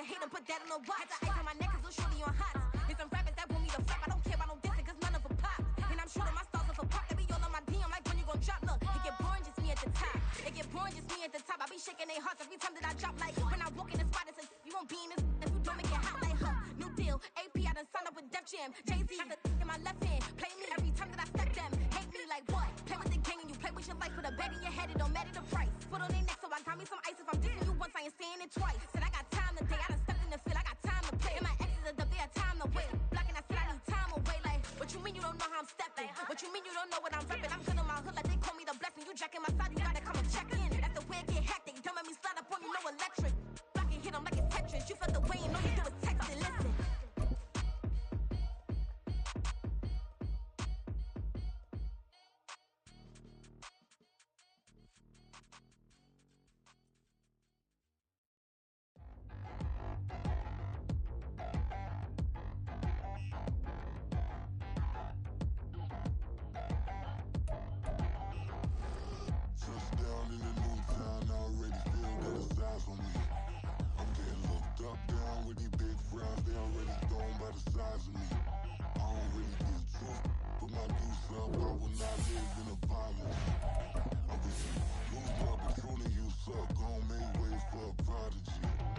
rather hate and put that on the watch. Got the ice on my neck cause little shorty on hot. Here's some rappers that want me to flop. I don't care about no dissing cause none of them pop. And I'm shooting my stars off a pop. They be all on my DM like when you gon' drop. Look, it get boring just me at the top. It get boring just me at the top. I be shaking their hearts every time that I drop. Like when I walk in the spot, it's a you won't be in this if you don't make it hot like new deal. AP, I done signed up with Def Jam. Jay-Z got the in my left hand. Play me every time that I step them. Hate me like what? Play with the gang and you play with your life. Put a bag in your head, it don't matter the price. Put on their neck so I got me some ice. If I'm dissing you once, I ain't saying it twice. Said I got time today, I done stepped in the field, I got time to play. And my exes are up there, time to wait. Blocking, I said I need time away. Like, what you mean you don't know how I'm stepping? What you mean you don't know what I'm repping? I'm good in my hood like they call me the blessing. You jacking my side, you gotta come and check in. That's the way it get hectic. Don't make me slide up on you, no electric. Blocking, hit them like it's Tetris. You felt the way and all you do is text and listen.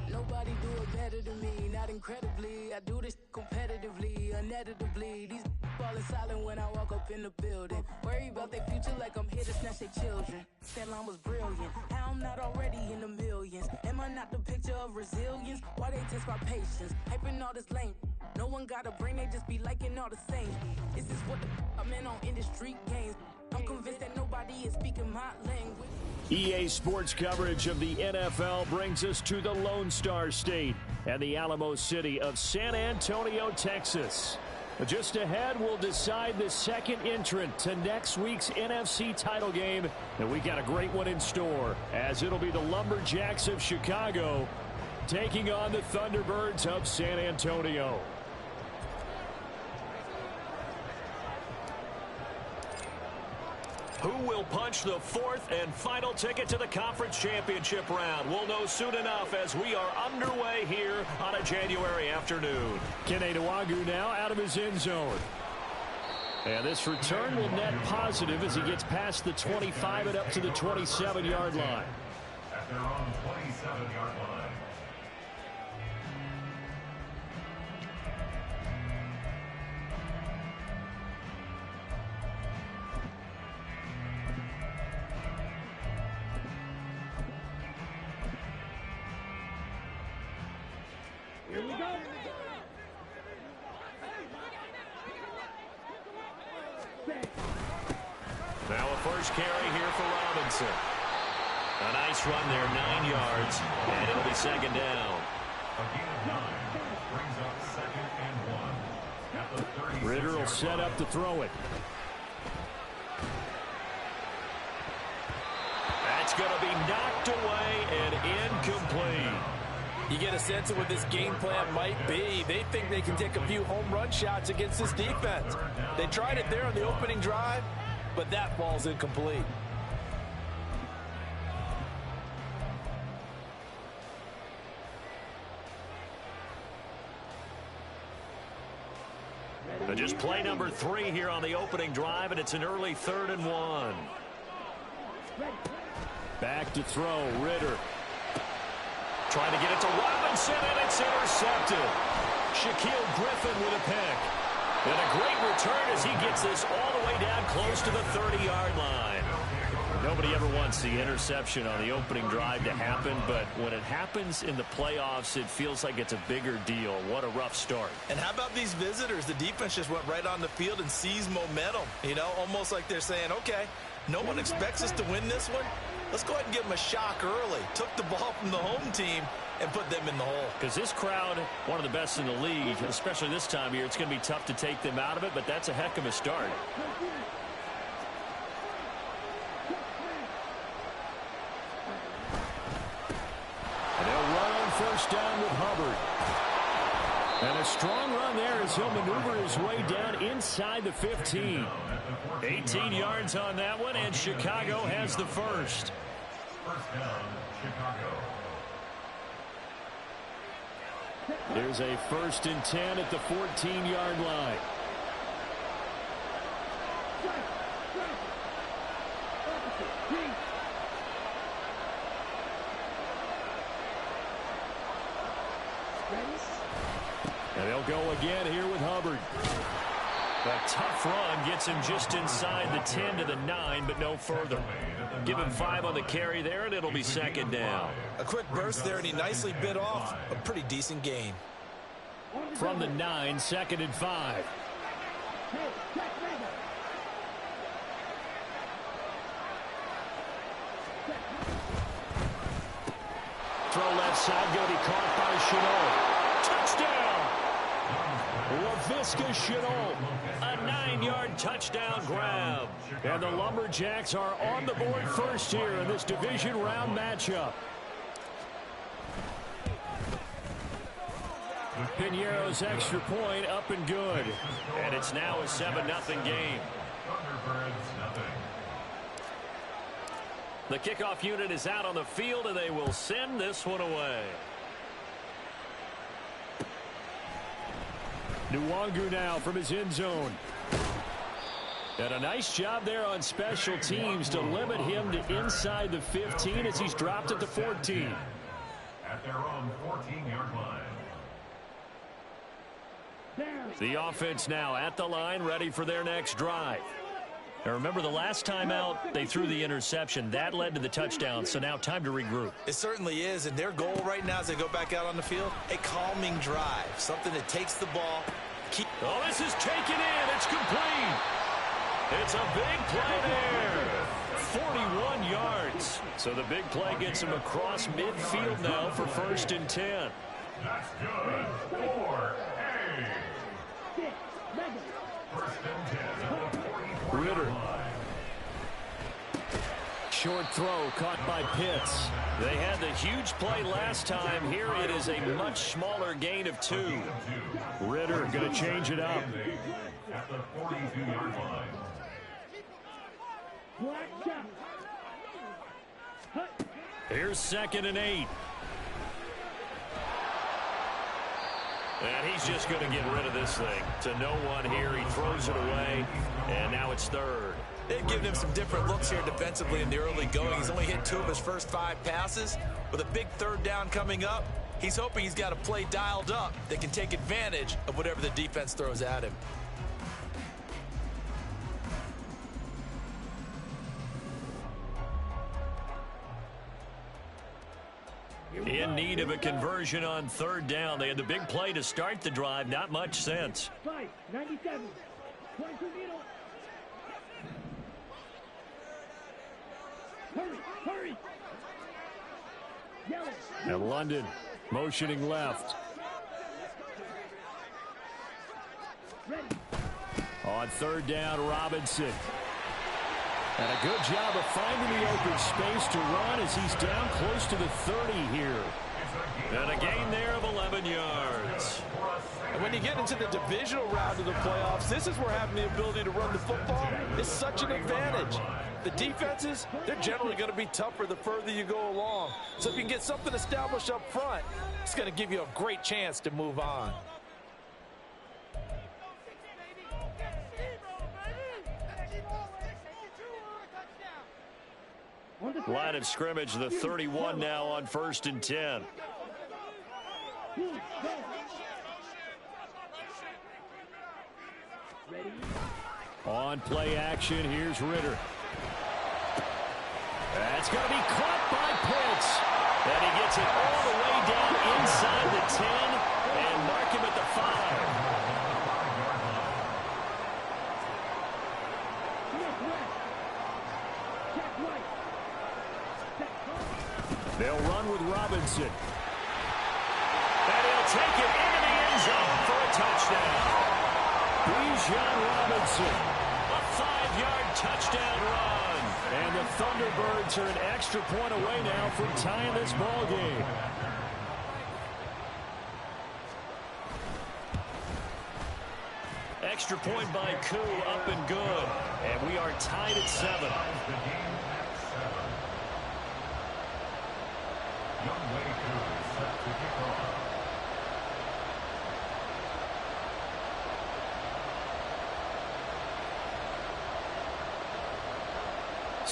Nobody do it better than me, not incredibly. I do this competitively, uneditably. These falling silent when I walk up in the building. Worry about their future like I'm here to snatch their children. That line was brilliant. How I'm not already in the millions. Am I not the picture of resilience? Why they test my patience? Hyping all this lame. No one got a brain, they just be liking all the same. This is what the I'm in on industry games. I'm convinced that nobody is speaking my language. EA Sports coverage of the NFL brings us to the Lone Star State and the Alamo City of San Antonio, Texas. Just ahead, we'll decide the second entrant to next week's NFC title game, and we got a great one in store, as it'll be the Lumberjacks of Chicago taking on the Thunderbirds of San Antonio. Who will punch the fourth and final ticket to the conference championship round? We'll know soon enough as we are underway here on a January afternoon. Kene Nwangwu now out of his end zone. And this return will net positive as he gets past the 25 and up to the 27-yard line. At their own 27-yard line. Now a first carry here for Robinson. A nice run there, 9 yards, and it'll be second down. A gain of 9 brings up 2nd and 1. At the 36 Ritter will set up to throw it. That's going to be knocked away and incomplete. You get a sense of what this game plan might be. They think they can take a few home run shots against this defense. They tried it there on the opening drive, but that ball's incomplete. Just play number 3 here on the opening drive, and it's an early 3rd and 1. Back to throw, Ritter. Trying to get it to Robinson, and it's intercepted. Shaquille Griffin with a pick. And a great return as he gets this all the way down close to the 30-yard line. Nobody ever wants the interception on the opening drive to happen, but when it happens in the playoffs, it feels like it's a bigger deal. What a rough start. And how about these visitors? The defense just went right on the field and seized momentum. You know, almost like they're saying, okay, no one expects us to win this one. Let's go ahead and give them a shock early. Took the ball from the home team and put them in the hole. Because this crowd, one of the best in the league, especially this time of year, it's going to be tough to take them out of it, but that's a heck of a start. And they'll run on first down with Hubbard. And a strong run there as he'll maneuver his way down inside the 15. 18 yards on that one, and Chicago has the first. First down, Chicago. There's a 1st and 10 at the 14-yard line. And they'll go again here with Hubbard. A tough run gets him just inside the 10 to the 9, but no further. Give him 5 on the carry there, and it'll be 2nd down. A quick burst there, and he nicely bit off a pretty decent gain. From the 9, 2nd and 5. Throw left side, going to be caught by Chenault. Touchdown! LaVisca Chenault, a 9-yard touchdown grab. And the Lumberjacks are on the board first here in this division round matchup. Pinero's extra point up and good. And it's now a 7-0 game. The kickoff unit is out on the field, and they will send this one away. Nwangu now from his end zone. And a nice job there on special teams to limit him to inside the 15 as he's dropped at the 14. At their own 14-yard line. The offense now at the line, ready for their next drive. Now remember, the last time out, they threw the interception. That led to the touchdown, so now time to regroup. It certainly is, and their goal right now as they go back out on the field, a calming drive, something that takes the ball. Oh, this is taken in. It's complete. It's a big play there. 41 yards. So the big play gets him across midfield now for 1st and 10. That's good for A. 1st and 10 at the 44 Ritter. line. Short throw caught by Pitts. They had the huge play last time. Here it is a much smaller gain of 2. Ritter going to change it up. At the 42-yard line. Here's 2nd and 8. And he's just going to get rid of this thing to no one here. He throws it away, and now it's 3rd. They've given him some different looks here defensively in the early going. He's only hit 2 of his first 5 passes. With a big 3rd down coming up, he's hoping he's got a play dialed up that can take advantage of whatever the defense throws at him. In need of a conversion on 3rd down. They had the big play to start the drive. Not much sense. 97. Hurry. And London motioning left. On 3rd down, Robinson. And a good job of finding the open space to run as he's down close to the 30 here. And a gain there of 11 yards. And when you get into the divisional round of the playoffs, this is where having the ability to run the football is such an advantage. The defenses, they're generally going to be tougher the further you go along. So if you can get something established up front, it's going to give you a great chance to move on. Line of scrimmage, the 31 now on 1st and 10. On play action, here's Ritter. That's going to be caught by Pitts. And he gets it all the way down inside the 10 and mark him at the 5. They'll run with Robinson. And he'll take it into the end zone for a touchdown. Bijan Robinson, a 5-yard touchdown run. And the Thunderbirds are an extra point away now from tying this ball game. Extra point by Koo, up and good. And we are tied at 7.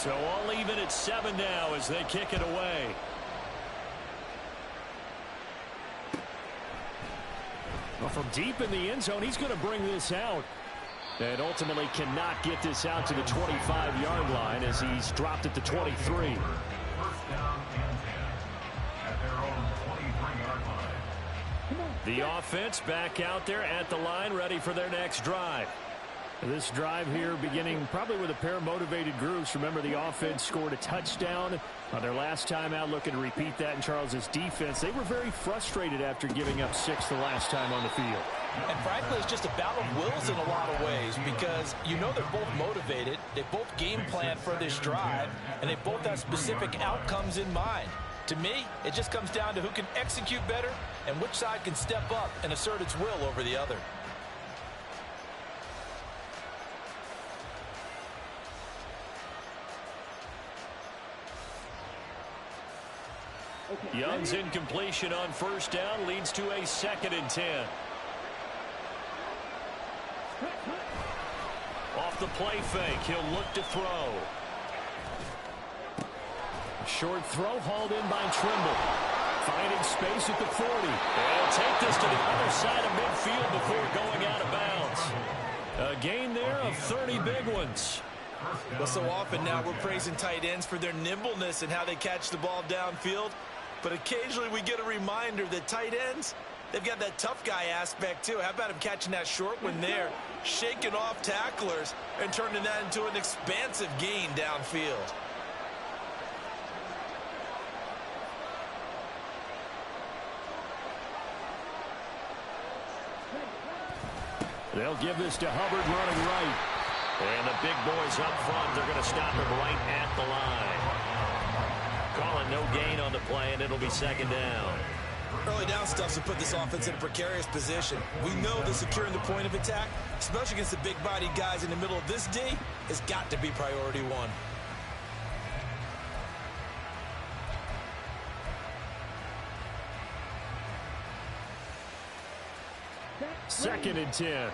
So all even at 7 now as they kick it away. Well, from deep in the end zone, he's going to bring this out. And ultimately cannot get this out to the 25-yard line as he's dropped at the 23. First down and 10 at their own 23-yard line. The offense back out there at the line, ready for their next drive. This drive here beginning probably with a pair of motivated groups. Remember, the offense scored a touchdown on their last time out, looking to repeat that in Charles's defense. They were very frustrated after giving up 6 the last time on the field. And frankly, it's just a battle of wills in a lot of ways because you know they're both motivated, they both game plan for this drive, and they both have specific outcomes in mind. To me, it just comes down to who can execute better and which side can step up and assert its will over the other. Young's incompletion on first down leads to a 2nd and 10. Off the play fake, he'll look to throw. Short throw hauled in by Trimble. Finding space at the 40. They'll take this to the other side of midfield before going out of bounds. A gain there of 30 big ones. Well, so often now we're praising tight ends for their nimbleness and how they catch the ball downfield. But occasionally we get a reminder that tight ends, they've got that tough guy aspect too. How about him catching that short one there, shaking off tacklers, and turning that into an expansive gain downfield. They'll give this to Hubbard running right. And the big boys up front, they're going to stop him right at the line. Calling no gain on the play, and it'll be 2nd down. Early down stuffs will put this offense in a precarious position. We know that securing the point of attack, especially against the big-bodied guys in the middle of this D, has got to be priority one. Second and 10.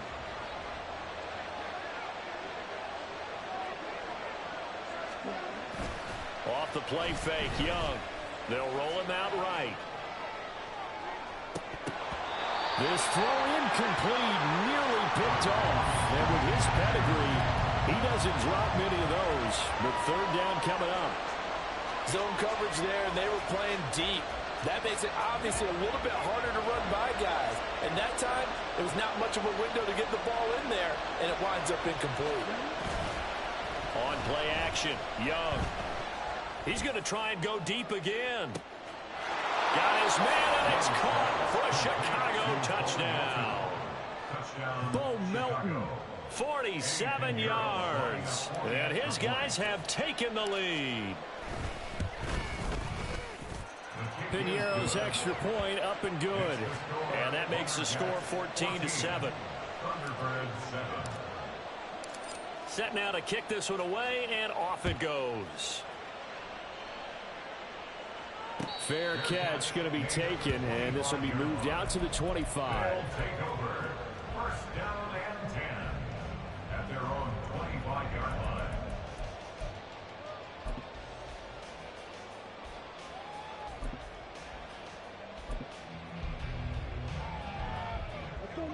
Off the play fake, Young. They'll roll him out right. This throw incomplete, nearly picked off. And with his pedigree, he doesn't drop many of those. But 3rd down coming up. Zone coverage there, and they were playing deep. That makes it obviously a little bit harder to run by guys. And that time, it was not much of a window to get the ball in there, and it winds up incomplete. On play action, Young. He's going to try and go deep again. Got his man, and it's caught for a Chicago touchdown. Bo Melton, 47 yards. And his guys have taken the lead. Piñeiro's extra point up and good. And that makes the score 14-7. Set now to kick this one away, and off it goes. Fair catch going to be taken, and this will be moved out to the 25. Take over. First down and 10 at their own 25-yard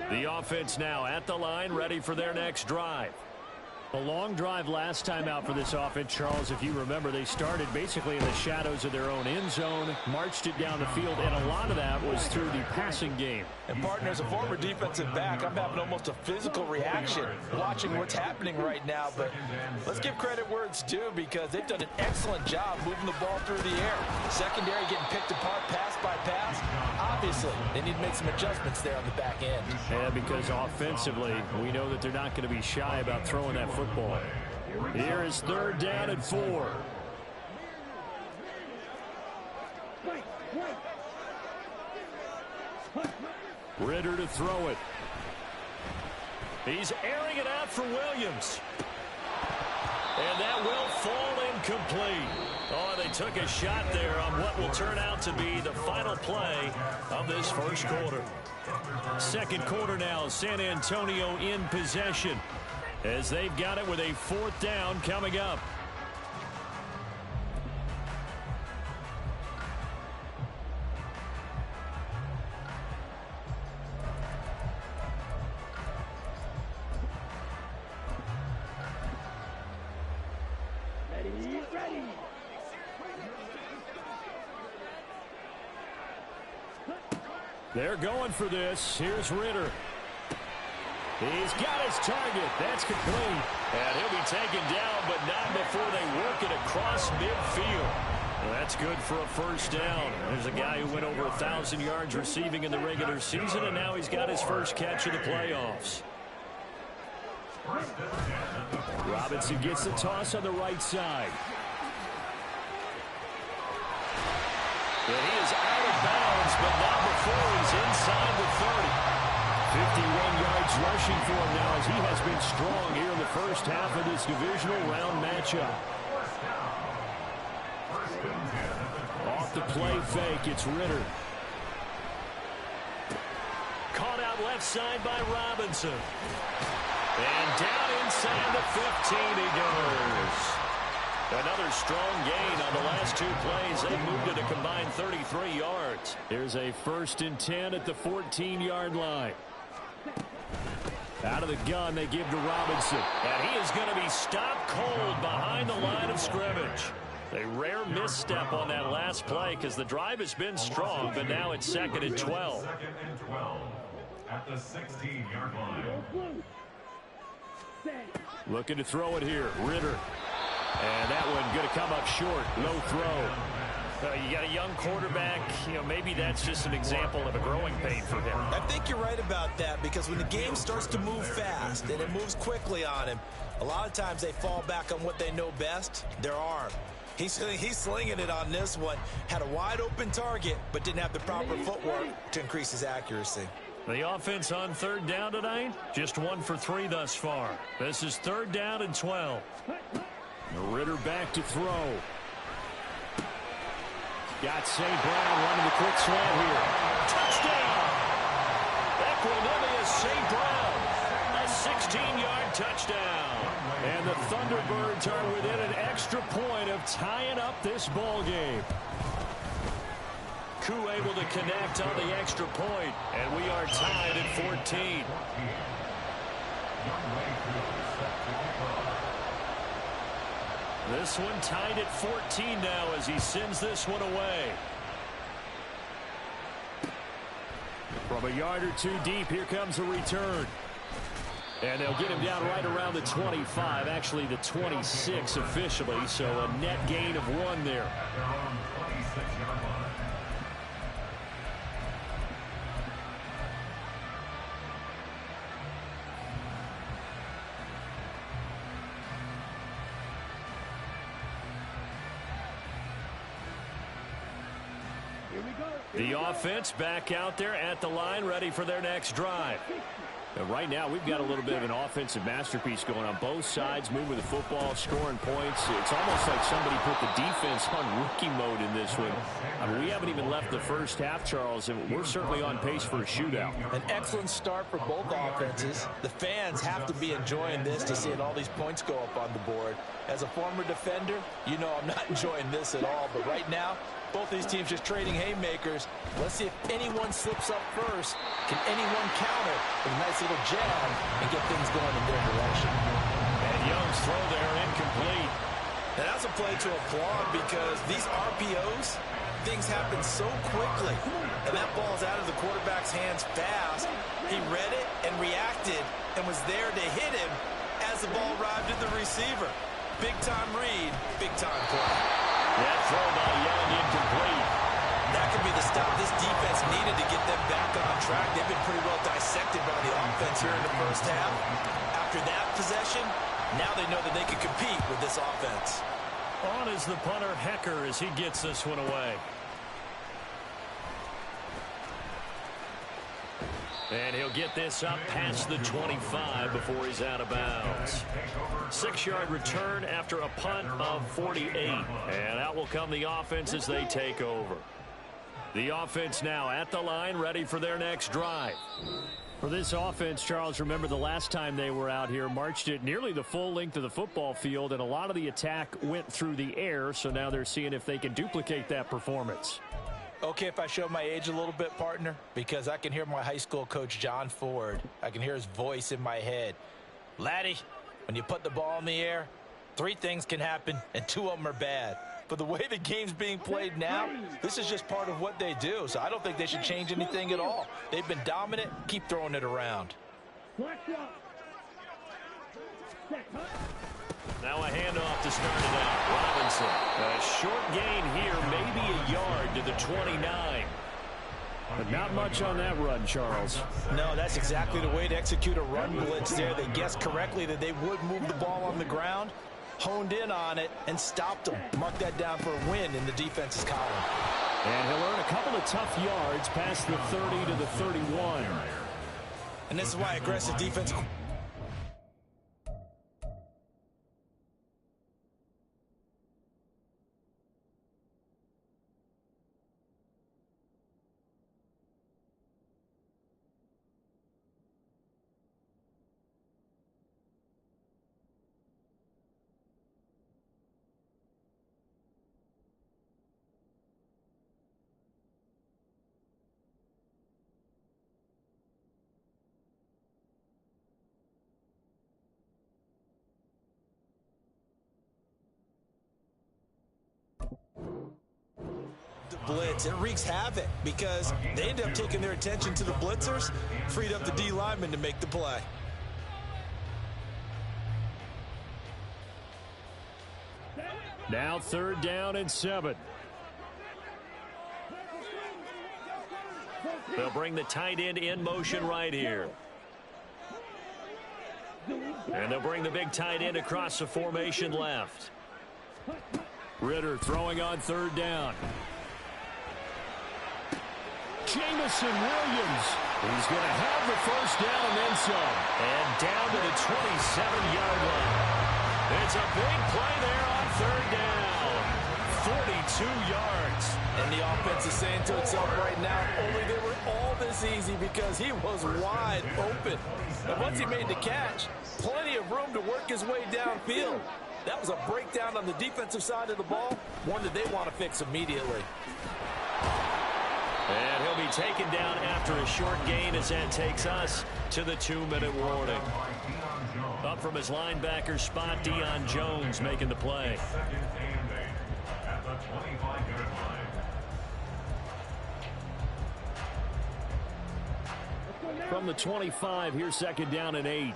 line. The offense now at the line, ready for their next drive. A long drive last time out for this offense, Charles. If you remember, they started basically in the shadows of their own end zone, marched it down the field, and a lot of that was through the passing game. And, partner, as a former defensive back, I'm having almost a physical reaction watching what's happening right now. But let's give credit where it's due because they've done an excellent job moving the ball through the air. Secondary getting picked apart pass by pass. Obviously, they need to make some adjustments there on the back end. Yeah, because offensively, we know that they're not going to be shy about throwing that football. Here is 3rd down and 4. Ritter to throw it. He's airing it out for Williams. And that will fall incomplete. Oh, they took a shot there on what will turn out to be the final play of this first quarter. Second quarter now, San Antonio in possession as they've got it with a 4th down coming up. They're going for this. Here's Ritter. He's got his target. That's complete. And he'll be taken down, but not before they work it across midfield. Well, that's good for a first down. There's a guy who went over 1,000 yards receiving in the regular season, and now he's got his first catch of the playoffs. Robinson gets the toss on the right side. And he is out of bounds, but not before he's inside the 30. 51 yards rushing for him now as he has been strong here in the first half of this divisional round matchup. Off the play fake, it's Ritter. Caught out left side by Robinson. And down inside the 15 he goes. Another strong gain on the last two plays. They moved it a combined 33 yards. Here's a 1st and 10 at the 14-yard line. Out of the gun, they give to Robinson. And he is going to be stopped cold behind the line of scrimmage. A rare misstep on that last play because the drive has been strong, but now it's 2nd and 12. 2nd and 12 at the 16-yard line. Looking to throw it here. Ritter. And that one going to come up short. Low throw. You got a young quarterback. You know, maybe that's just an example of a growing pain for him. I think you're right about that because when the game starts to move fast and it moves quickly on him, a lot of times they fall back on what they know best, their arm. He's slinging it on this one. Had a wide open target, but didn't have the proper footwork to increase his accuracy. The offense on 3rd down tonight, just 1 for 3 thus far. This is 3rd down and 12. Ritter back to throw. Got St. Brown running the quick slant here. Touchdown! Equanimous St. Brown. A 16-yard touchdown. And the Thunderbirds are within an extra point of tying up this ball game. Koo able to connect on the extra point, and we are tied at 14. This one tied at 14 now as he sends this one away. From a yard or two deep, here comes a return. And they'll get him down right around the 25, actually the 26 officially, so a net gain of 1 there. The offense back out there at the line, ready for their next drive. And right now, we've got a little bit of an offensive masterpiece going on both sides, moving the football, scoring points. It's almost like somebody put the defense on rookie mode in this one. I mean, we haven't even left the first half, Charles, and we're certainly on pace for a shootout. An excellent start for both offenses. The fans have to be enjoying this to seeing all these points go up on the board. As a former defender, you know I'm not enjoying this at all, but right now, both these teams just trading haymakers. Let's see if anyone slips up first. Can anyone counter with a nice little jab and get things going in their direction? And Young's throw there incomplete. And that's a play to applaud because these RPOs, things happen so quickly. And that ball's out of the quarterback's hands fast. He read it and reacted and was there to hit him as the ball arrived at the receiver. Big-time read, big-time play. That throw by Young incomplete. That could be the stop this defense needed to get them back on track. They've been pretty well dissected by the offense here in the first half. After that possession, now they know that they can compete with this offense. On is the punter, Hecker, as he gets this one away. And he'll get this up past the 25 before he's out of bounds. 6-yard return after a punt of 48. And out will come the offense as they take over. The offense now at the line, ready for their next drive. For this offense, Charles, remember the last time they were out here, marched it nearly the full length of the football field, and a lot of the attack went through the air, so now they're seeing if they can duplicate that performance. Okay, if I show my age a little bit, partner, because I can hear my high school coach, John Ford. I can hear his voice in my head. Laddie, when you put the ball in the air, Three things can happen, and two of them are bad. But the way the game's being played now, this is just part of what they do. So I don't think they should change anything at all. They've been dominant. Keep throwing it around. Now a handoff to start it out. Robinson. A short gain here, maybe a yard to the 29. But not much on that run, Charles. No, that's exactly the way to execute a run blitz there. They guessed correctly that they would move the ball on the ground, honed in on it, and stopped them. Mark that down for a win in the defense's column. And he'll earn a couple of tough yards past the 30 to the 31. And this is why aggressive defense... blitz. It wreaks havoc because they end up taking their attention to the blitzers, freed up the D lineman to make the play. Now 3rd down and 7. They'll bring the tight end in motion right here. And they'll bring the big tight end across the formation left. Ritter throwing on 3rd down. Jamison Williams. He's going to have the 1st down and then some. And down to the 27-yard line. It's a big play there on 3rd down. 42 yards. And the offense is saying to itself right now, only they were all this easy because he was wide open. And once he made the catch, plenty of room to work his way downfield. That was a breakdown on the defensive side of the ball, one that they want to fix immediately. And he'll be taken down after a short gain as that takes us to the 2-minute warning. Up from his linebacker spot, Deion Jones making the play. At the 25-yard line. From the 25, here's 2nd down and 8.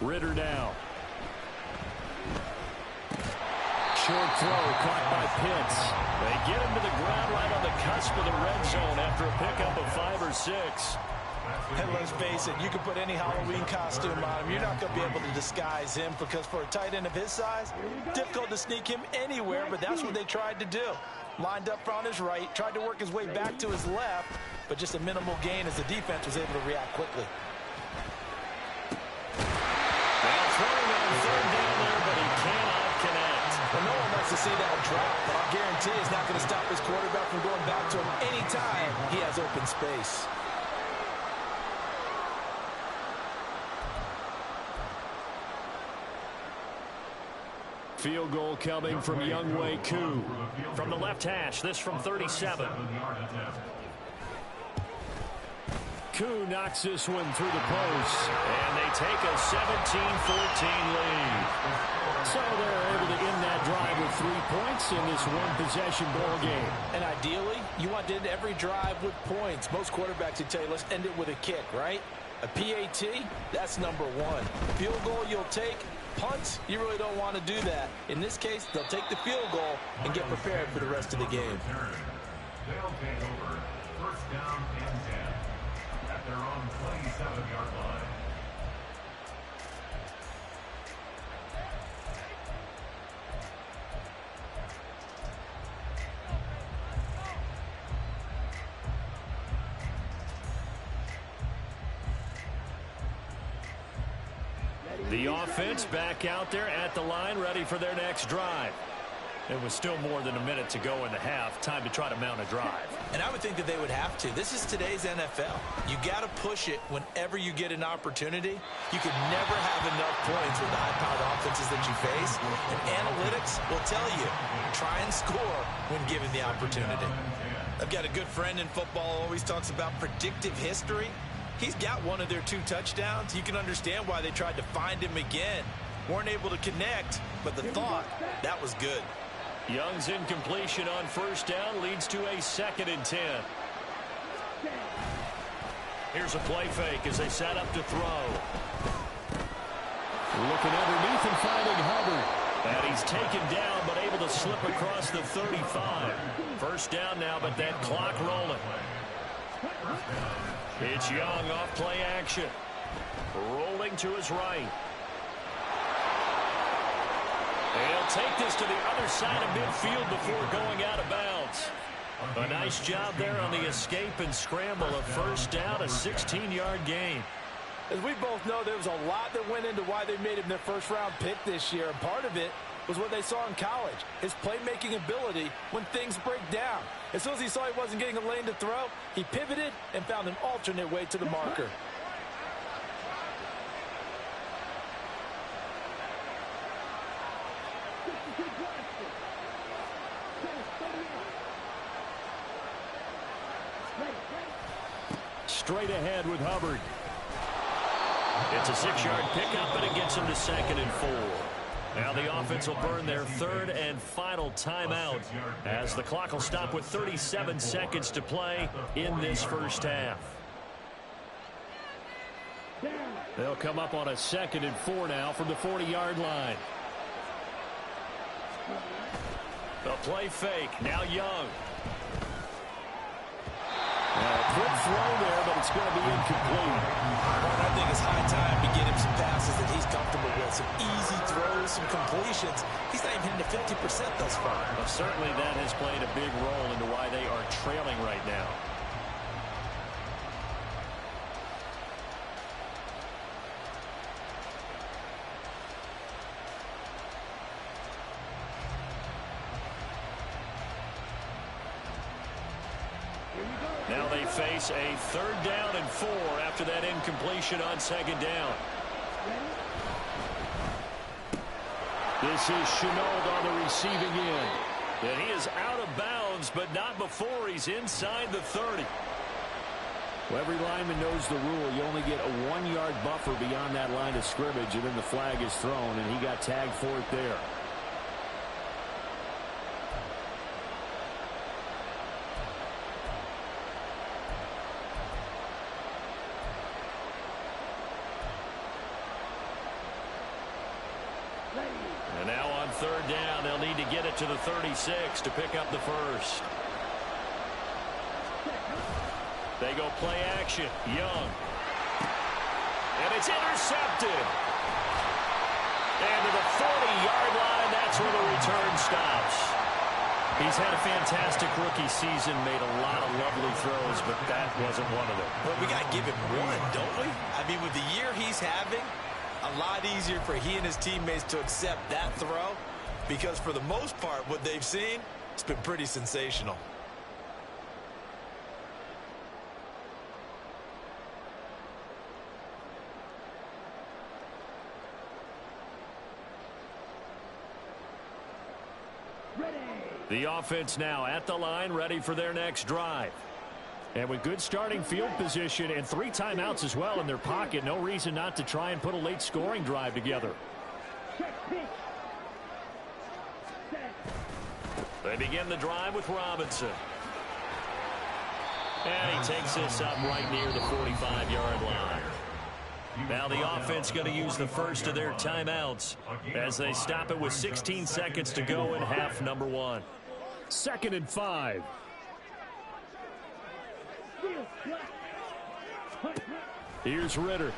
Ritter now. Short throw caught by Pitts. They get him to the ground right on the cusp of the red zone after a pickup of 5 or 6. And let's face it, you can put any Halloween costume on him. You're not going to be able to disguise him because for a tight end of his size, difficult to sneak him anywhere, but that's what they tried to do. Lined up on his right, tried to work his way back to his left, but just a minimal gain as the defense was able to react quickly. Well, throwing on 3rd down there, but he cannot connect. Well, no one wants to see that drop, but I'll guarantee it's not going to stop his quarterback from going back to him anytime he has open space. Field goal coming from Younghoe Koo. From the left hash, this from 37. Koo knocks this one through the post, and they take a 17-14 lead. So they're able to end that drive with 3 points in this one-possession ball game. And ideally, you want to end every drive with points. Most quarterbacks would tell you, let's end it with a kick, right? A PAT, that's number 1. Field goal you'll take. Punts, you really don't want to do that. In this case, they'll take the field goal and get prepared for the rest of the game. They'll take over 1st down and 10 at their own 27-yard line. The offense back out there at the line, ready for their next drive. It was still more than a minute to go in the half. Time to try to mount a drive. And I would think that they would have to. This is today's NFL. You got to push it whenever you get an opportunity. You could never have enough points with the high-powered offenses that you face. And analytics will tell you, try and score when given the opportunity. I've got a good friend in football who always talks about predictive history. He's got one of their 2 touchdowns. You can understand why they tried to find him again. Weren't able to connect, but the thought, that was good. Young's incompletion on first down leads to a 2nd and 10. Here's a play fake as they set up to throw. Looking underneath and finding Hubbard. And he's taken down, but able to slip across the 35. First down now, but that clock rolling. It's Young off play action. Rolling to his right. He'll take this to the other side of midfield before going out of bounds. A nice job there on the escape and scramble. A first down, a 16-yard gain. As we both know, there was a lot that went into why they made him their first-round pick this year. And part of it was what they saw in college, his playmaking ability when things break down. As soon as he saw he wasn't getting a lane to throw, he pivoted and found an alternate way to the marker. Straight ahead with Hubbard. It's a 6-yard pickup, and it gets him to 2nd and 4. Now the offense will burn their 3rd and final timeout as the clock will stop with 37 seconds to play in this first half. They'll come up on a 2nd and 4 now from the 40-yard line. The play fake. Now Young. Quick throw there, but it's going to be incomplete. Well, I think it's high time to get him some passes that he's comfortable with. Some easy throws, some completions. He's not even hitting the 50% thus far. Well, certainly that has played a big role into why they are trailing right now. Now they face a 3rd down and 4 after that incompletion on 2nd down. This is Chenault on the receiving end. And he is out of bounds, but not before he's inside the 30. Well, every lineman knows the rule. You only get a 1-yard buffer beyond that line of scrimmage, and then the flag is thrown, and he got tagged for it there. And now on 3rd down, they'll need to get it to the 36 to pick up the first. They go play action. Young. And it's intercepted. And to the 40-yard line, that's where the return stops. He's had a fantastic rookie season, made a lot of lovely throws, but that wasn't one of them. Well, we got to give him one, don't we? I mean, with the year he's having, a lot easier for he and his teammates to accept that throw because for the most part, what they've seen, it's been pretty sensational. The offense now at the line, ready for their next drive. And with good starting field position and 3 timeouts as well in their pocket, no reason not to try and put a late scoring drive together. They begin the drive with Robinson. And he takes this up right near the 45-yard line. Now the offense going to use the first of their timeouts as they stop it with 16 seconds to go in half number 1. 2nd and 5. Here's Ritter.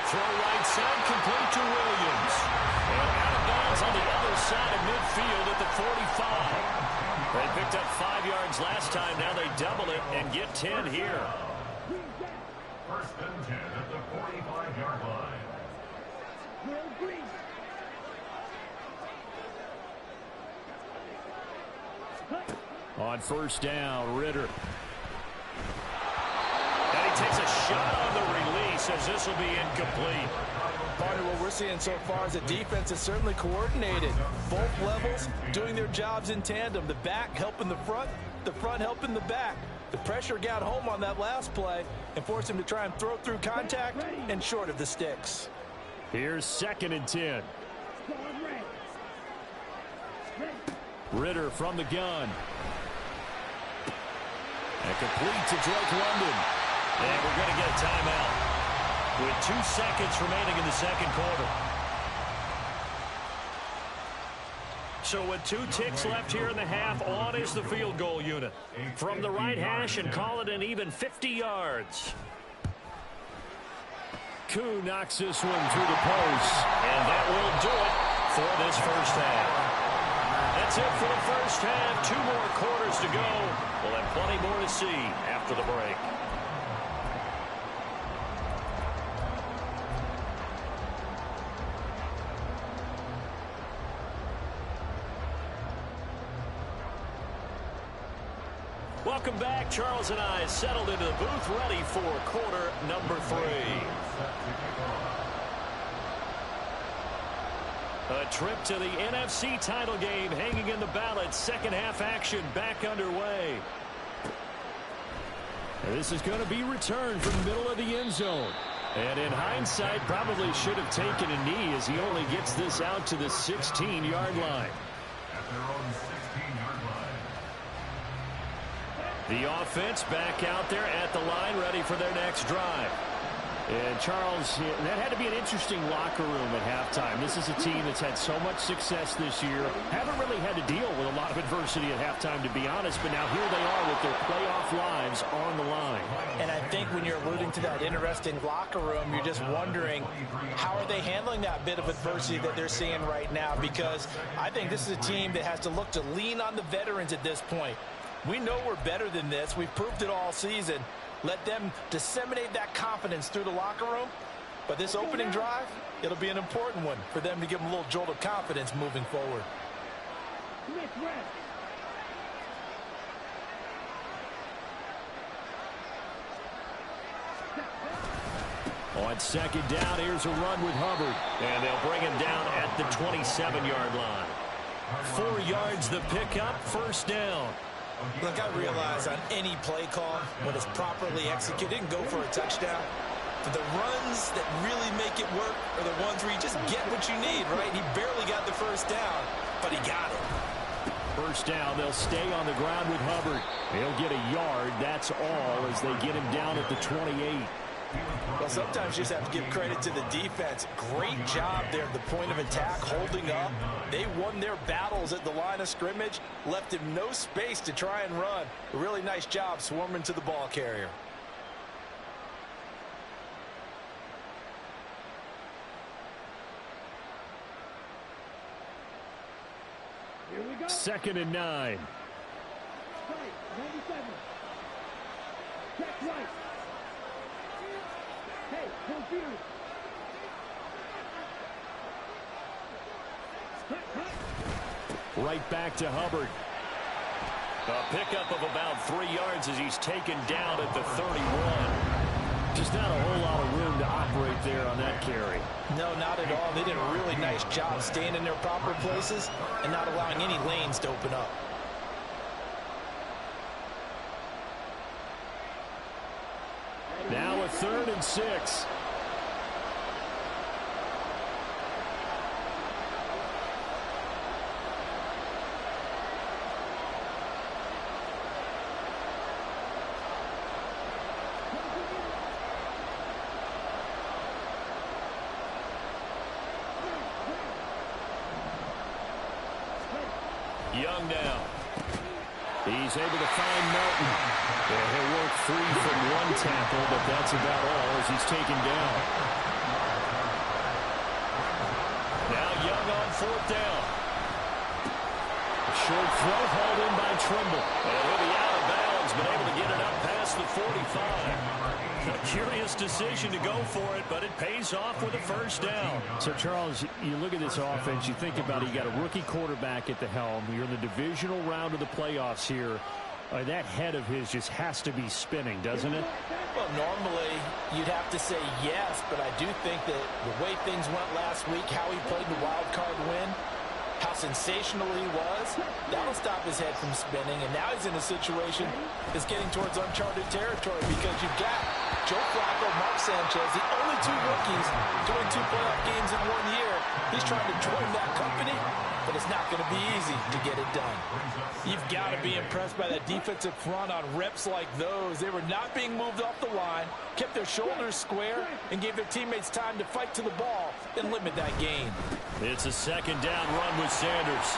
Throw right side, complete to Williams. And out of bounds on the other side of midfield at the 45. They picked up 5 yards last time. Now they double it and get 10 here. 1st and 10 at the 45-yard line. On 1st down, Ritter. And he takes a shot on the release as this will be incomplete. Partner, what we're seeing so far is the defense is certainly coordinated. Both levels doing their jobs in tandem. The back helping the front helping the back. The pressure got home on that last play and forced him to try and throw through contact and short of the sticks. Here's 2nd and 10. Ritter from the gun. And complete to Drake London. And we're going to get a timeout with 2 seconds remaining in the second quarter. So with 2 ticks left here in the half, on is the field goal unit. From the right hash and call it an even 50 yards. Koo knocks this one through the post. And that will do it for this first half. That's it for the first half. 2 more quarters to go. We'll have plenty more to see after the break. Welcome back. Charles and I settled into the booth, ready for quarter number 3. A trip to the NFC title game hanging in the balance. Second half action back underway. This is going to be returned from the middle of the end zone. And in hindsight, probably should have taken a knee as he only gets this out to the 16-yard line. At their own 16-yard line. The offense back out there at the line, ready for their next drive. And Charles, that had to be an interesting locker room at halftime. This is a team that's had so much success this year. Haven't really had to deal with a lot of adversity at halftime, to be honest. But now here they are with their playoff lives on the line. And I think when you're alluding to that interesting locker room, you're just wondering how are they handling that bit of adversity that they're seeing right now? Because I think this is a team that has to look to lean on the veterans at this point. We know we're better than this. We've proved it all season. Let them disseminate that confidence through the locker room. But this opening drive, it'll be an important one for them to give them a little jolt of confidence moving forward. On second down, here's a run with Hubbard. And they'll bring him down at the 27-yard line. 4 yards the pickup, first down. Look, I realize on any play call, when it's properly executed, you can go for a touchdown. But the runs that really make it work are the ones where you just get what you need, right? He barely got the first down, but he got it. First down, they'll stay on the ground with Hubbard. He'll get a yard, that's all, as they get him down at the 28. Well, sometimes you just have to give credit to the defense. Great job there at the point of attack, holding up. They won their battles at the line of scrimmage, left him no space to try and run. A really nice job swarming to the ball carrier. Here we go. 2nd and 9. Strike, 97. Check right. Hey, confused. Right back to Hubbard. A pickup of about 3 yards as he's taken down at the 31. Just not a whole lot of room to operate there on that carry. No, not at all. They did a really nice job staying in their proper places and not allowing any lanes to open up. Now a 3rd and 6. Young now. He's able to find Melton. And he'll work free from one tackle, but that's about all as he's taken down. Now Young on 4th down. A short throw hauled in by Trimble. And he'll be out of bounds, but able to get it up past the 45. A curious decision to go for it, but it pays off with a first down. So, Charles, you look at this offense, you think about it, you got a rookie quarterback at the helm. You're in the divisional round of the playoffs here. That head of his just has to be spinning, doesn't it? Well, normally you'd have to say yes, but I do think that the way things went last week, how he played the wild card win, how sensational he was, that'll stop his head from spinning, and now he's in a situation that's getting towards uncharted territory because you've got Joe Flacco, Mark Sanchez, the only two rookies doing 2 playoff games in 1 year. He's trying to join that company, but it's not going to be easy to get it done. You've got to be impressed by that defensive front on reps like those. They were not being moved off the line, kept their shoulders square, and gave their teammates time to fight to the ball and limit that gain. It's a second down run with Sanders.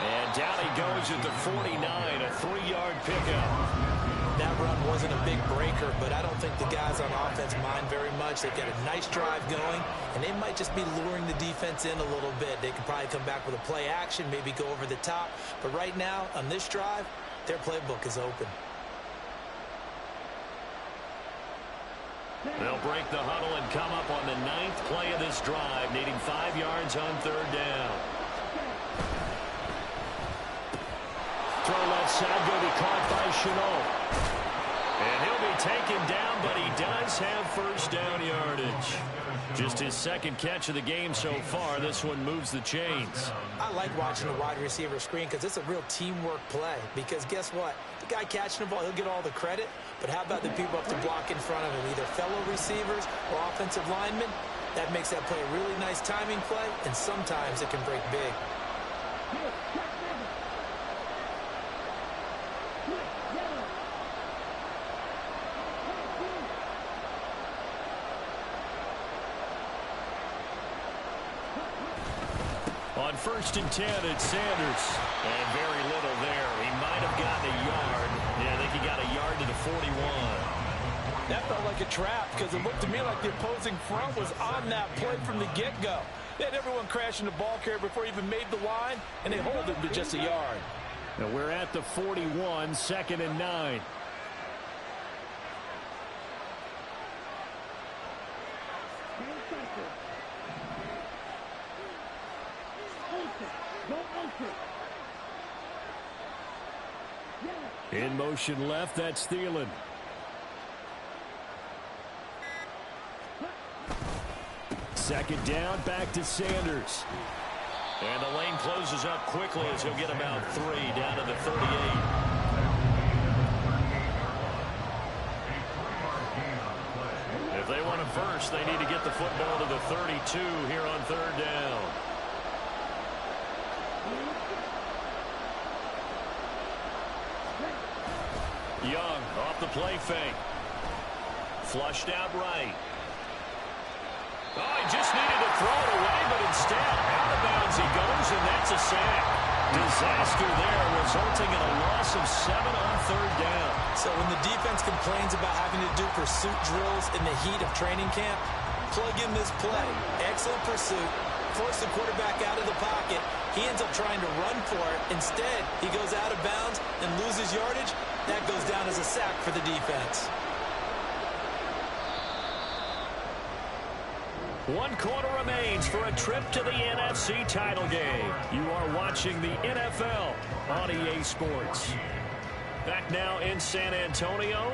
And down he goes at the 49, a 3-yard pickup. That run wasn't a big breaker, but I don't think the guys on offense mind very much. They've got a nice drive going, and they might just be luring the defense in a little bit. They could probably come back with a play action, maybe go over the top. But right now, on this drive, their playbook is open. They'll break the huddle and come up on the 9th play of this drive, needing 5 yards on 3rd down. Throw left side, going to be caught by Chenault. And he'll be taken down, but he does have first down yardage. Just his 2nd catch of the game so far. This one moves the chains. I like watching the wide receiver screen because it's a real teamwork play. Because guess what? The guy catching the ball, he'll get all the credit. But how about the people up to block in front of him, either fellow receivers or offensive linemen? That makes that play a really nice timing play, and sometimes it can break big. On 1st and 10, it's Sanders. And very little there. He might have gotten a yard. Yeah, I think he got a yard to the 41. That felt like a trap because it looked to me like the opposing front was on that play from the get-go. They had everyone crashing the ball carrier before he even made the line, and they hold him to just a yard. Now we're at the 41, 2nd and 9. In motion left, that's Thielen. Second down, back to Sanders. And the lane closes up quickly as he'll get about 3 down to the 38. If they want a first, they need to get the football to the 32 here on 3rd down. Young off the play fake. Flushed out right. Oh, he just needed to throw it away, but instead, out of bounds he goes, and that's a sack. Disaster there, resulting in a loss of 7 on 3rd down. So when the defense complains about having to do pursuit drills in the heat of training camp, plug in this play. Excellent pursuit. Force the quarterback out of the pocket. He ends up trying to run for it. Instead, he goes out of bounds and loses yardage. That goes down as a sack for the defense. 1 quarter remains for a trip to the NFC title game. You are watching the NFL on EA Sports. Back now in San Antonio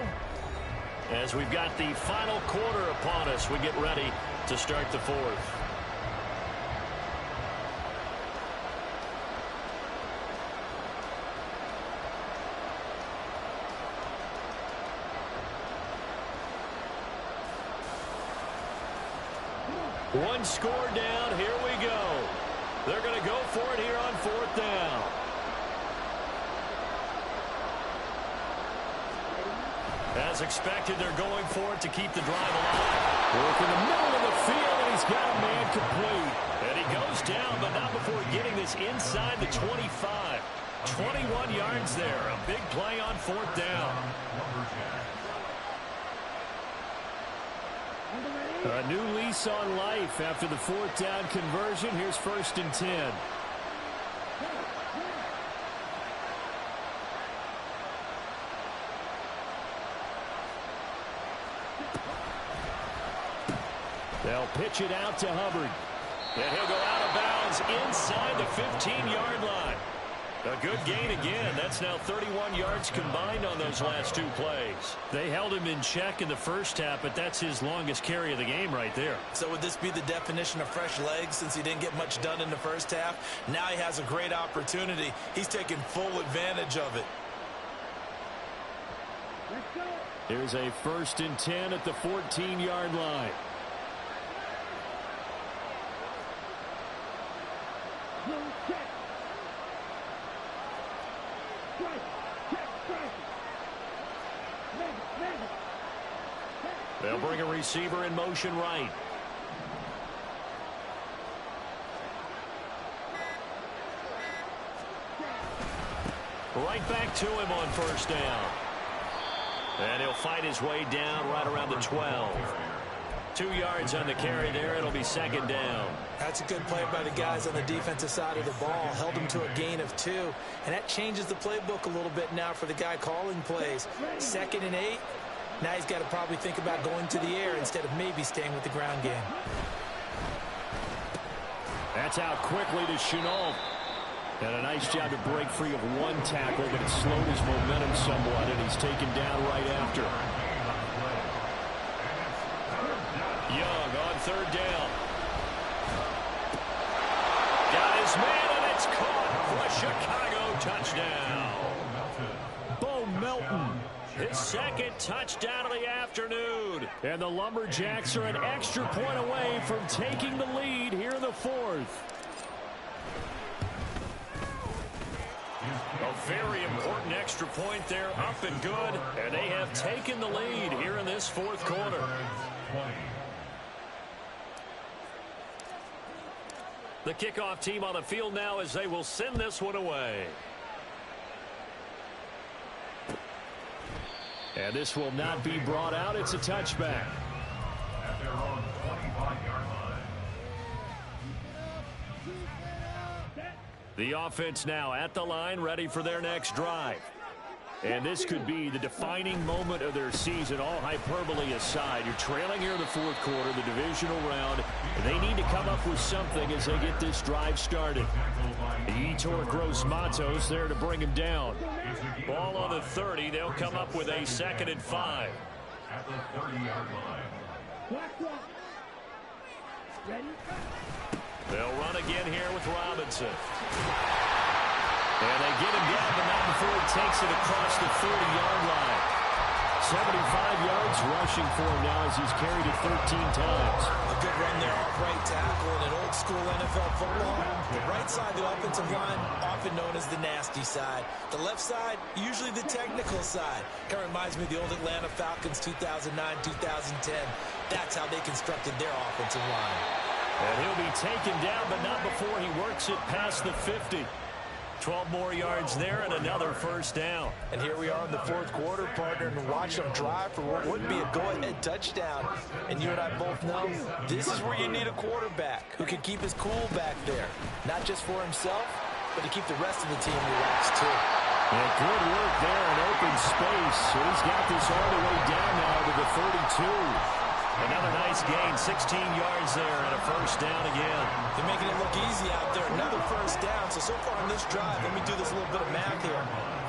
as we've got the final quarter upon us. We get ready to start the 4th. One score down. Here we go. They're going to go for it here on 4th down. As expected, they're going for it to keep the drive alive. Work in the middle of the field, and he's got a man complete. And he goes down, but not before getting this inside the 25. 21 yards there. A big play on 4th down. A new lease on life after the 4th down conversion. Here's 1st and 10. They'll pitch it out to Hubbard. And he'll go out of bounds inside the 15-yard line. A good gain again. That's now 31 yards combined on those last two plays. They held him in check in the first half, but that's his longest carry of the game right there. So would this be the definition of fresh legs since he didn't get much done in the first half? Now he has a great opportunity. He's taking full advantage of it. Here's a 1st and 10 at the 14-yard line. They'll bring a receiver in motion right. Right back to him on 1st down. And he'll fight his way down right around the 12. 2 yards on the carry there. It'll be 2nd down. That's a good play by the guys on the defensive side of the ball. Held him to a gain of 2. And that changes the playbook a little bit now for the guy calling plays. 2nd and 8. Now he's got to probably think about going to the air instead of maybe staying with the ground game. That's out quickly to Chenault. And a nice job to break free of one tackle, but it slowed his momentum somewhat, and he's taken down right after. Young on 3rd down. Got his man, and it's caught for a Chicago touchdown. Bo Melton. His 2nd touchdown of the afternoon. And the Lumberjacks are an extra point away from taking the lead here in the 4th. A very important extra point there, up and good. And they have taken the lead here in this 4th quarter. The kickoff team on the field now as they will send this one away. And this will not be brought out. It's a touchback. At their own 25-yard line. The offense now at the line, ready for their next drive. And this could be the defining moment of their season, all hyperbole aside. You're trailing here in the 4th quarter, the divisional round, and they need to come up with something as they get this drive started. The Etor Gross Matos there to bring him down. Ball on the 30. They'll come up with a 2nd and 5. At the 30-yard line. They'll run again here with Robinson. And they get him down, but not before he takes it across the 30-yard line. 75 yards rushing for him now as he's carried it 13 times. A good run there off right tackle in an old-school NFL football. The right side of the offensive line, often known as the nasty side. The left side, usually the technical side. Kind of reminds me of the old Atlanta Falcons 2009-2010. That's how they constructed their offensive line. And he'll be taken down, but not before he works it past the 50. 12 more yards there and another 1st down. And here we are in the 4th quarter, partner, and watch them drive for what would be a go-ahead touchdown. And you and I both know this is where you need a quarterback who can keep his cool back there. Not just for himself, but to keep the rest of the team relaxed, too. And good work there in open space. So he's got this all the way down now to the 32. Another nice gain, 16 yards there and a 1st down again. They're making it look easy out there. Another 1st down. So far on this drive, let me do this little bit of math here.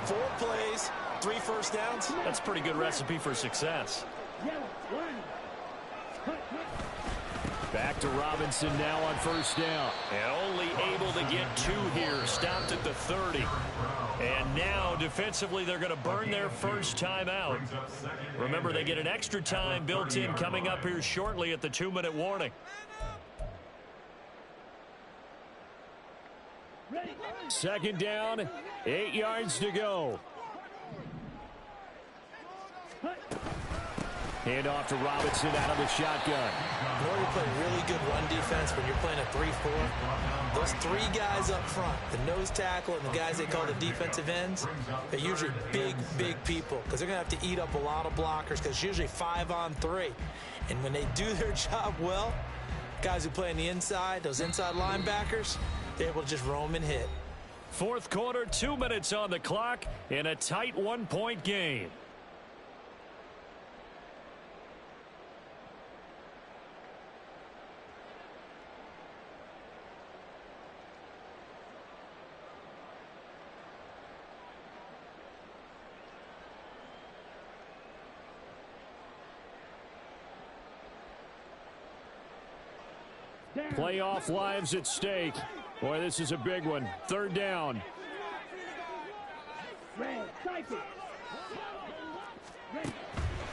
4 plays, 3 1st downs. That's a pretty good recipe for success. Back to Robinson now on 1st down. And only able to get 2 here. Stopped at the 30. And now, defensively, they're going to burn their first time out. Remember, they get an extra time built in coming up here shortly at the 2-minute warning. Second down, 8 yards to go. Hand off to Robinson out of the shotgun. You know, you play really good run defense when you're playing a 3-4. Those 3 guys up front, the nose tackle and the guys they call the defensive ends, they're usually big, big people because they're going to have to eat up a lot of blockers because it's usually 5 on 3. And when they do their job well, guys who play on the inside, those inside linebackers, they're able to just roam and hit. 4th quarter, 2 minutes on the clock in a tight 1-point game. Playoff lives at stake. Boy, this is a big one. Third down.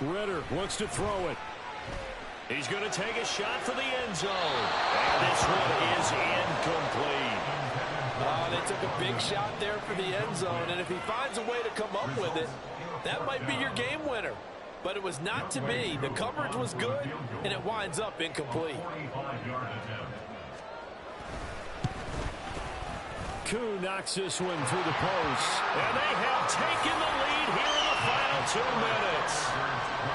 Ritter wants to throw it. He's going to take a shot for the end zone. And this one is incomplete. They took a big shot there for the end zone, and if he finds a way to come up with it, that might be your game winner. But it was not to be. The coverage was good, and it winds up incomplete. Koo knocks this one through the post. And they have taken the lead here in the final 2 minutes.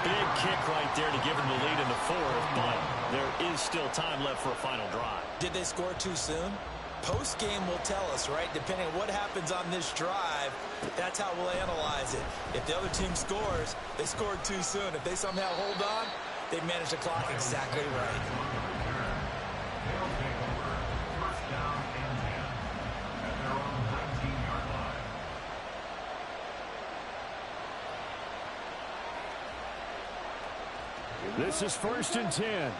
Big kick right there to give them the lead in the fourth, but there is still time left for a final drive. Did they score too soon? Post-game will tell us, right? Depending on what happens on this drive, that's how we'll analyze it. If the other team scores, they scored too soon. If they somehow hold on, they manage the clock exactly right. This is 1st and 10.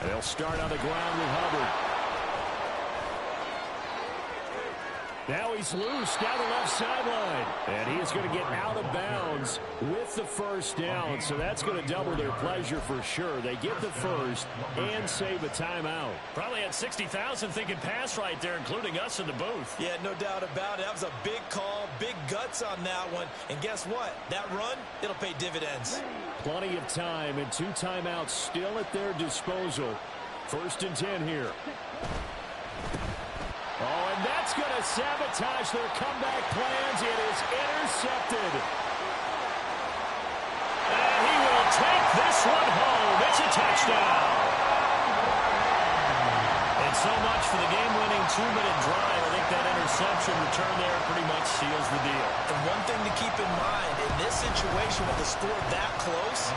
They'll start on the ground with Hubbard. Now he's loose down the left sideline. And he is going to get out of bounds with the first down. So that's going to double their pleasure for sure. They get the first and save a timeout. Probably had 60,000 thinking pass right there, including us in the booth. Yeah, no doubt about it. That was a big call, big guts on that one. And guess what? That run, it'll pay dividends. Plenty of time and 2 timeouts still at their disposal. 1st and 10 here. Oh, and that's going to sabotage their comeback plans. It is intercepted. And he will take this one home. It's a touchdown. And so much for the game-winning 2-minute drive. I think that interception return there pretty much seals the deal. And one thing to keep in mind, in this situation with the score that close,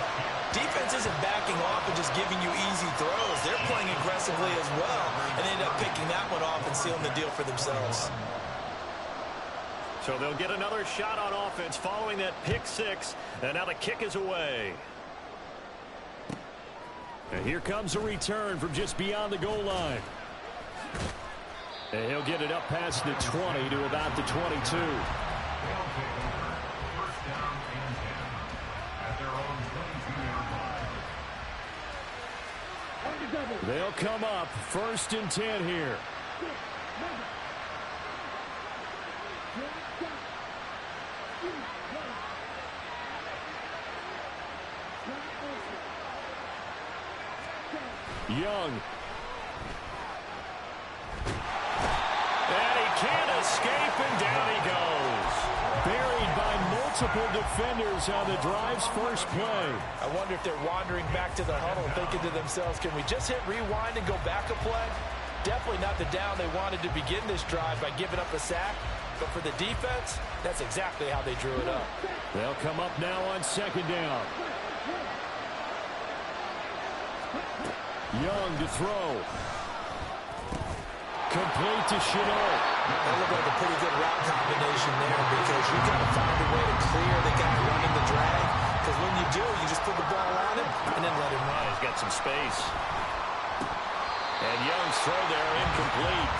defense isn't backing off and just giving you easy throws. They're playing aggressively as well, and they end up picking that one off and sealing the deal for themselves. So they'll get another shot on offense following that pick 6, and now the kick is away. And here comes a return from just beyond the goal line. And he'll get it up past the 20 to about the 22. They'll come up 1st and 10 here. Young. And he can't escape, and down he goes. Buried by multiple defenders on the drive's first play. I wonder if they're wandering back to the huddle thinking to themselves, can we just hit rewind and go back a play? Definitely not the down they wanted to begin this drive by giving up a sack. But for the defense, that's exactly how they drew it up. They'll come up now on 2nd down. Young to throw. Complete to Chenault. That looked like a pretty good route combination there because you got to find a way to clear the guy running the drag. Because when you do, you just put the ball on him and then let him run. He's got some space. And Young's throw there incomplete.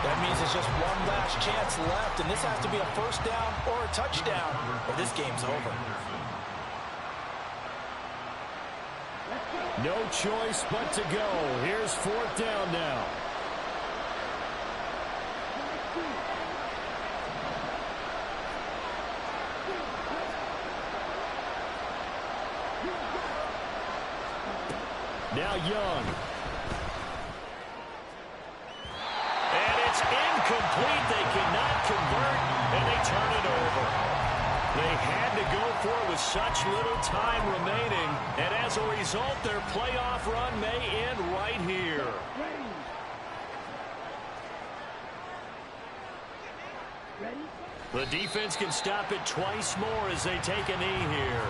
That means it's just one last chance left, and this has to be a first down or a touchdown, or this game's over. No choice but to go. Here's 4th down now. Now Young. And it's incomplete. They cannot convert, and they turn it over. They had to go for it with such little time remaining, and as a result, their playoff run may end right here. The defense can stop it twice more as they take a knee here.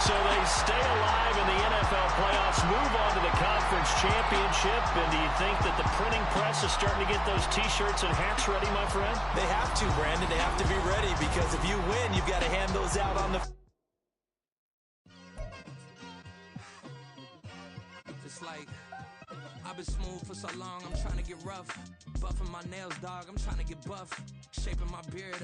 So they stay alive in the NFL playoffs, move on to the conference championship. And do you think that the printing press is starting to get those T-shirts and hats ready, my friend? They have to, Brandon. They have to be ready because if you win, you've got to hand those out on the... It's like, I've been smooth for so long, I'm trying to get rough. Buffing my nails, dog, I'm trying to get buff. Shaping my beard